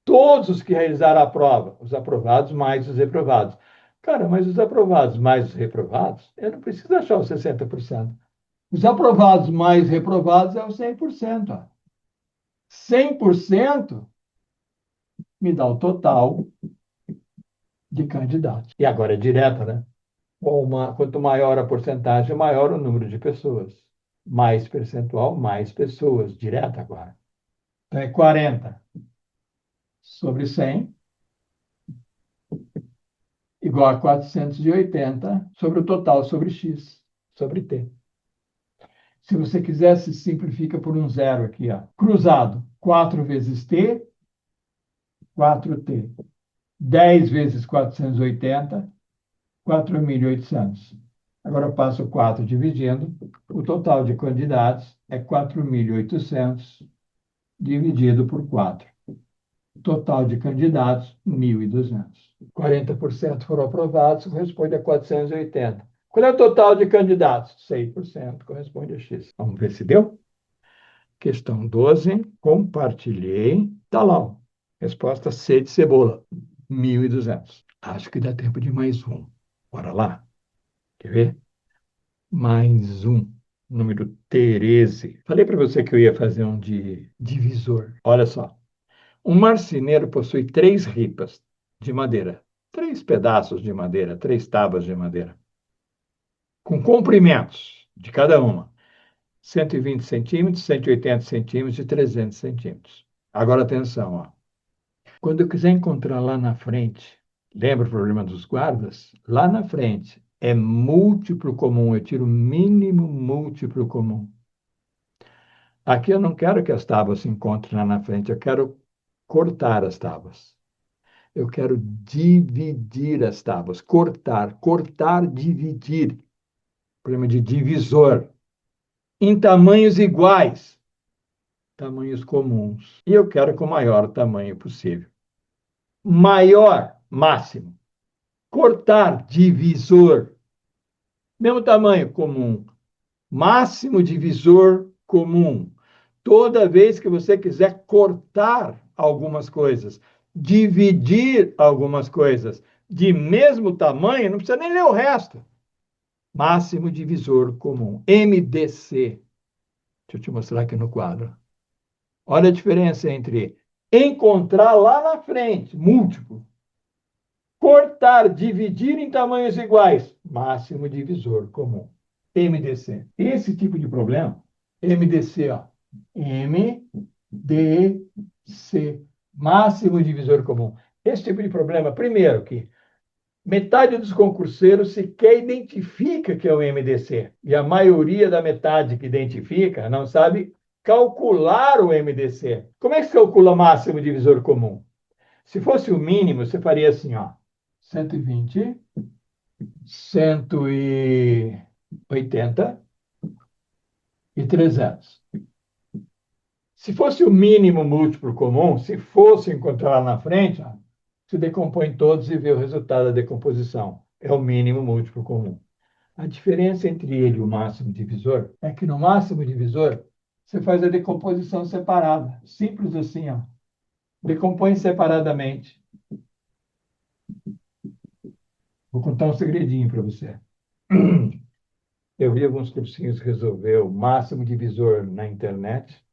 todos os que realizaram a prova, os aprovados mais os reprovados. Cara, mas os aprovados mais os reprovados, eu não preciso achar os 60%. Os aprovados mais reprovados é o 100%. Ó. 100% me dá o total de candidatos. E agora é direta, né? Quanto maior a porcentagem, maior o número de pessoas. Mais percentual, mais pessoas. Direta agora. Então é 40 sobre 100 igual a 480 sobre o total sobre x, sobre t. Se você quiser, se simplifica por um zero aqui. Ó. Cruzado, 4 vezes t, 4t. 10 vezes 480, 4.800. Agora eu passo 4 dividindo. O total de candidatos é 4.800 dividido por 4. Total de candidatos, 1.200. 40% foram aprovados, corresponde a 480. Qual é o total de candidatos? 100%, corresponde a X. Vamos ver se deu? Questão 12, compartilhei. Está lá, ó. Resposta C de cebola, 1.200. Acho que dá tempo de mais um. Bora lá. Quer ver? Mais um. Número 13. Falei para você que eu ia fazer um de divisor. Olha só. Um marceneiro possui 3 ripas de madeira, 3 pedaços de madeira, 3 tábuas de madeira, com comprimentos de cada uma, 120 centímetros, 180 centímetros e 300 centímetros. Agora, atenção, ó. Quando eu quiser encontrar lá na frente Lembra o problema dos guardas? Lá na frente é múltiplo comum, eu tiro o mínimo múltiplo comum. Aqui eu não quero que as tábuas se encontrem lá na frente, eu quero cortar as tábuas. Eu quero dividir as tábuas, cortar, cortar, dividir. Problema de divisor. Em tamanhos iguais, tamanhos comuns. E eu quero com o maior tamanho possível. Maior, máximo. Cortar, divisor. Mesmo tamanho, comum. Máximo divisor comum. Toda vez que você quiser cortar algumas coisas, dividir algumas coisas de mesmo tamanho, não precisa nem ler o resto. Máximo divisor comum, MDC. Deixa eu te mostrar aqui no quadro. Olha a diferença entre encontrar lá na frente, múltiplo, cortar, dividir em tamanhos iguais, máximo divisor comum, MDC. Esse tipo de problema, MDC, ó, MDC, máximo divisor comum. Esse tipo de problema, primeiro que metade dos concurseiros sequer identifica que é o MDC. E a maioria da metade que identifica não sabe calcular o MDC. Como é que se calcula máximo divisor comum? Se fosse o mínimo, você faria assim, ó, 120, 180 e 300. Se fosse o mínimo múltiplo comum, se fosse encontrar lá na frente, ó, se decompõe todos e vê o resultado da decomposição. É o mínimo múltiplo comum. A diferença entre ele e o máximo divisor é que no máximo divisor você faz a decomposição separada. Simples assim, ó. Decompõe separadamente. Vou contar um segredinho para você. Eu vi alguns cursinhos resolver o máximo divisor na internet.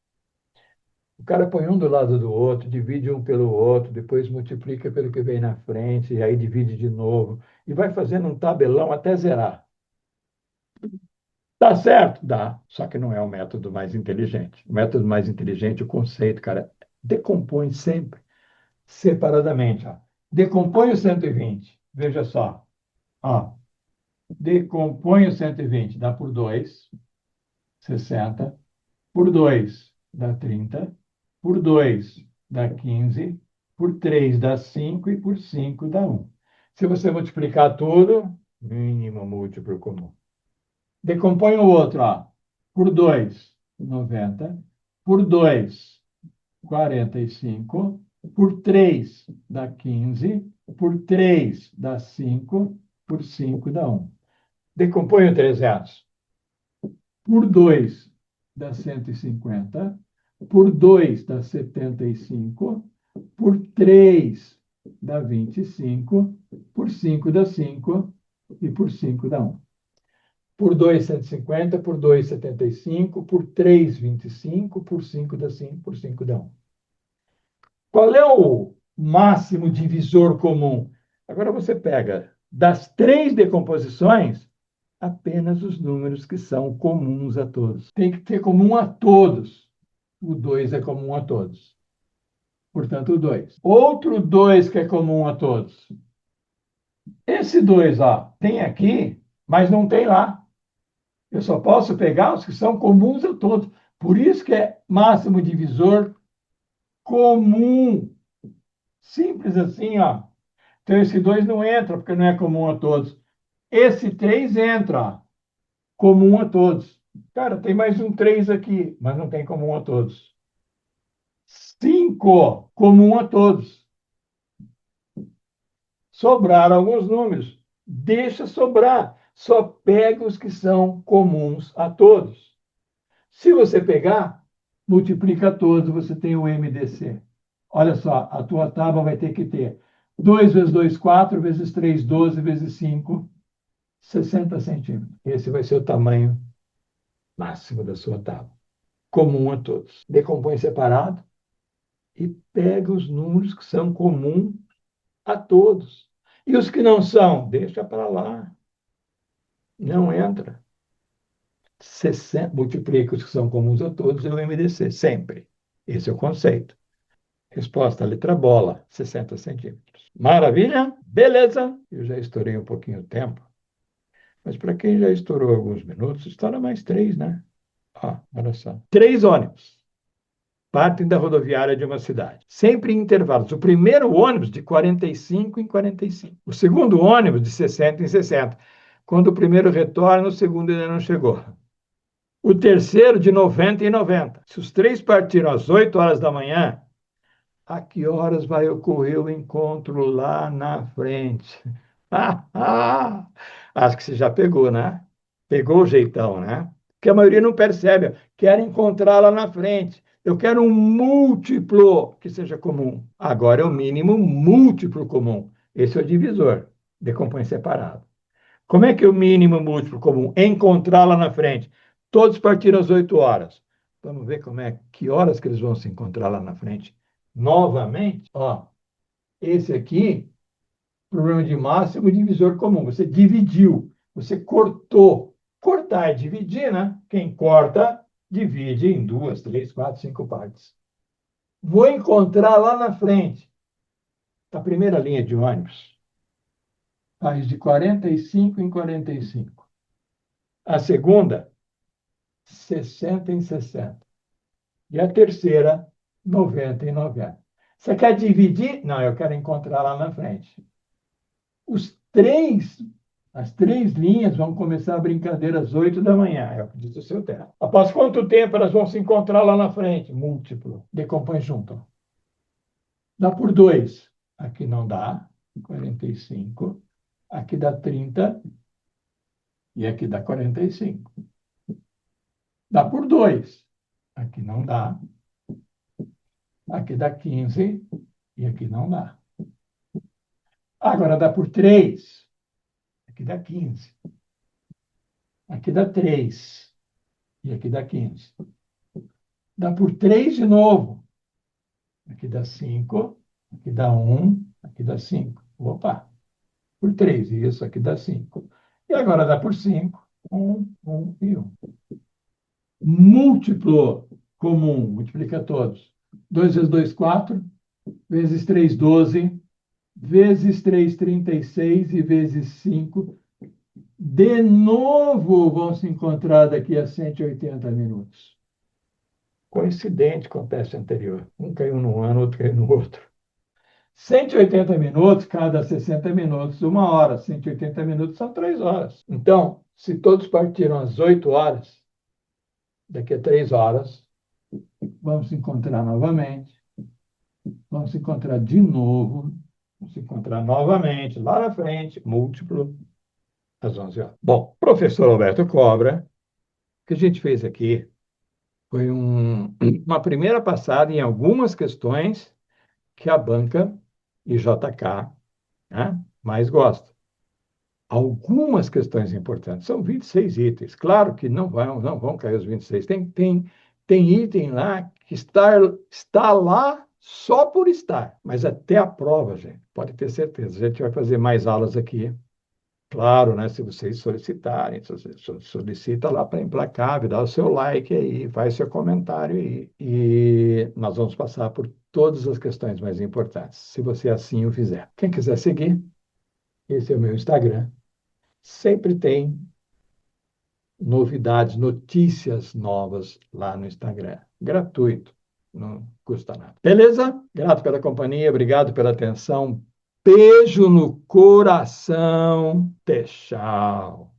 O cara põe um do lado do outro, divide um pelo outro, depois multiplica pelo que vem na frente, e aí divide de novo. E vai fazendo um tabelão até zerar. Dá certo? Dá. Só que não é o método mais inteligente. O método mais inteligente, o conceito, cara, decompõe sempre separadamente. Ó. Decompõe o 120. Veja só. Ó. Decompõe o 120. Dá por 2, 60. Por 2, dá 30. Por 2, dá 15. Por 3, dá 5. E por 5, dá 1. Se você multiplicar tudo, mínimo múltiplo comum. Decompõe o outro, ó. Por 2, 90. Por 2, 45. Por 3, dá 15. Por 3, dá 5. Por 5, dá 1. Decompõe o 300. Por 2, dá 150. Por 2, dá 75. Por 3, dá 25. Por 5, dá 5. E por 5, dá 1. Por 2, 150, por 2, 75, por 3, 25, por 5 dá 5, por 5 dá 1. Qual é o máximo divisor comum? Agora você pega das três decomposições apenas os números que são comuns a todos. Tem que ter comum a todos. O 2 é comum a todos. Portanto, o 2. Outro 2 que é comum a todos. Esse 2, ó, tem aqui, mas não tem lá. Eu só posso pegar os que são comuns a todos. Por isso que é máximo divisor comum. Simples assim, ó. Então, esse 2 não entra, porque não é comum a todos. Esse 3 entra, ó. Comum a todos. Cara, tem mais um 3 aqui, mas não tem comum a todos. 5, comum a todos. Sobraram alguns números. Deixa sobrar. Só pega os que são comuns a todos. Se você pegar, multiplica todos, você tem o MDC. Olha só, a tua tábua vai ter que ter 2 vezes 2, 4, vezes 3, 12, vezes 5, 60 centímetros. Esse vai ser o tamanho máximo da sua tábua. Comum a todos. Decompõe separado e pega os números que são comuns a todos. E os que não são, deixa para lá. Não entra. 60, multiplica os que são comuns a todos é o MDC, sempre. Esse é o conceito. Resposta, letra bola, 60 centímetros. Maravilha? Beleza. Eu já estourei um pouquinho o tempo, mas para quem já estourou alguns minutos, estoura mais três, né? Ó, olha só. Três ônibus partem da rodoviária de uma cidade, sempre em intervalos. O primeiro ônibus de 45 em 45. O segundo ônibus de 60 em 60. Quando o primeiro retorna, o segundo ainda não chegou. O terceiro de 90 em 90. Se os três partiram às 8 horas da manhã, a que horas vai ocorrer o encontro lá na frente? Acho que você já pegou, né? Pegou o jeitão, né? Porque a maioria não percebe. Quer encontrar lá na frente. Eu quero um múltiplo que seja comum. Agora é o mínimo múltiplo comum. Esse é o divisor. Decompõe separado. Como é que é o mínimo múltiplo comum? Encontrar lá na frente. Todos partiram às 8 horas. Vamos ver como é, que horas que eles vão se encontrar lá na frente. Novamente, ó, esse aqui, problema de máximo divisor comum. Você dividiu, você cortou. Cortar é dividir, né? Quem corta, divide em duas, três, quatro, cinco partes. Vou encontrar lá na frente, a primeira linha de ônibus, faz de 45 em 45. A segunda, 60 em 60. E a terceira, 90 em 90. Você quer dividir? Não, eu quero encontrar lá na frente. Os três, as três linhas vão começar a brincadeira às 8 da manhã, é o que diz o seu tempo. Após quanto tempo elas vão se encontrar lá na frente? Múltiplo. Decompõe junto. Dá por 2. Aqui não dá. 45. Aqui dá 30. E aqui dá 45. Dá por 2. Aqui não dá. Aqui dá 15. E aqui não dá. Agora dá por 3. Aqui dá 15. Aqui dá 3. E aqui dá 15. Dá por 3 de novo. Aqui dá 5. Aqui dá 1. Aqui dá 5. Opa! Por 3. Isso aqui dá 5. E agora dá por 5. 1, 1 e 1. Múltiplo comum. Multiplica todos. 2 vezes 2, 4. Vezes 3, 12. Vezes 3, 36. E vezes 5. De novo vão se encontrar daqui a 180 minutos. Coincidente com o teste anterior. Um caiu num ano, outro caiu no outro. 180 minutos, cada 60 minutos, uma hora. 180 minutos são 3 horas. Então, se todos partiram às 8 horas, daqui a 3 horas, vamos se encontrar novamente. Vamos se encontrar de novo. Vamos se encontrar novamente, lá na frente, múltiplo, às 11 horas. Bom, professor Alberto Cobra, o que a gente fez aqui foi uma primeira passada em algumas questões que a banca e JK, né, mais gosta. Algumas questões importantes. São 26 itens. Claro que não vão cair os 26. Tem item lá que está lá só por estar. Mas até a prova, gente, pode ter certeza. A gente vai fazer mais aulas aqui. Claro, né? Se vocês solicitarem, se você solicita lá para Implacável, dá o seu like aí, faz seu comentário aí. E nós vamos passar por todas as questões mais importantes, se você assim o fizer. Quem quiser seguir, esse é o meu Instagram. Sempre tem novidades, notícias novas lá no Instagram. Gratuito, não custa nada. Beleza? Grato pela companhia, obrigado pela atenção. Beijo no coração. Tchau.